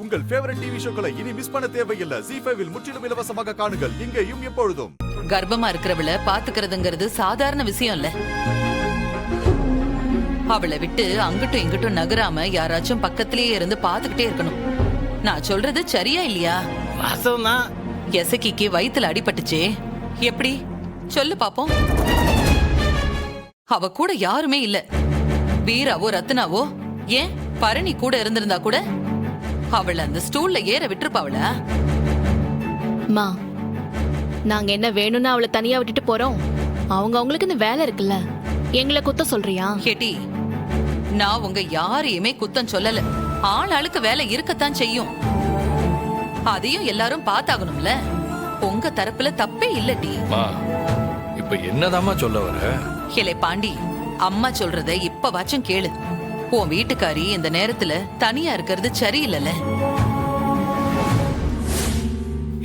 உங்கள் favourite TV ஷோக்களை இனி miss பண்ண தேவையில்லை. ZEE5 இல் முற்றிலும் இலவசமாக காணுங்கள். இங்கேயும் எப்பொழுதும். கர்ப்பமா இருக்கிறவள பாத்துக்கிறதுங்கிறது சாதாரண விஷயம் இல்ல. அவளை விட்டு அங்கிட்டும் இங்கிட்டும் நகராம யாராச்சும் பக்கத்திலேயே இருந்து பாத்துக்கிட்டே இருக்கணும். நான் சொல்றது சரியா இல்லையா? வாஸ்தவம்தான். எசக்கிக்கு வயித்துல அடிபட்டுச்சே, எப்படி சொல்லு பாப்போம். அவ கூட யாருமே இல்ல. வீராவோ ரத்னாவோ ஏன் பரணி கூட இருந்திருந்தா கூட அவள அந்த ஸ்டூல்ல ஏற விட்டுருப்பாவளா? மா, நாங்க என்ன வேணும்னு அவளை தனியா விட்டுட்டு போறோம்? அவங்களுக்கு இந்த வேலை இருக்குல்ல, எங்களை குத்த சொல்றியா? கேட்டி, நான் உங்க யாரையுமே குத்தம் சொல்லல. ஆள் ஆளுக்கு வேலை இருக்கத்தான் செய்யும். அதையும் எல்லாரும் பார்த்தாகணும்ல. உங்க தரப்புல தப்பே இல்லடி. இப்ப என்னதாம்மா சொல்ல வர? இலை பாண்டி, அம்மா சொல்றத இப்ப வாச்சும் கேளு. உன் வீட்டுக்காரி இந்த நேரத்துல தனியா இருக்கிறது சரியில்லைல.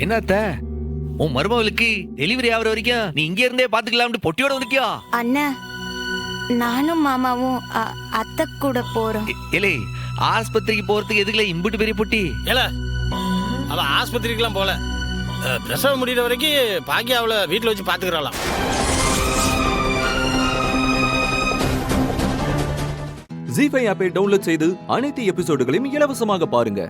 என்னத்த, உன் மருமகளுக்கு டெலிவரி ஆகுற வரைக்கும் நீ இங்க இருந்தே பாத்துக்கலாம்னு பொட்டியோட வந்திருக்கியா? அண்ணா, நானும் மாமாவும் அத்தை கூட போறோம். ஏலே, ஆஸ்பத்திரிக்கு போறதுக்கு எதுக்குல இம்புட்டு பெரிய பொட்டி? ஏல, அவ ஆஸ்பத்திரிக்கெல்லாம் போல. பிரசவம் முடிகிற வரைக்கும் பாக்கியா அவளை வீட்டில் வச்சு பாத்துக்கிறாளாம். ZEE5 ஆப்பை டவுன்லோட் செய்து அனைத்து எபிசோடுகளையும் இலவசமாக பாருங்க.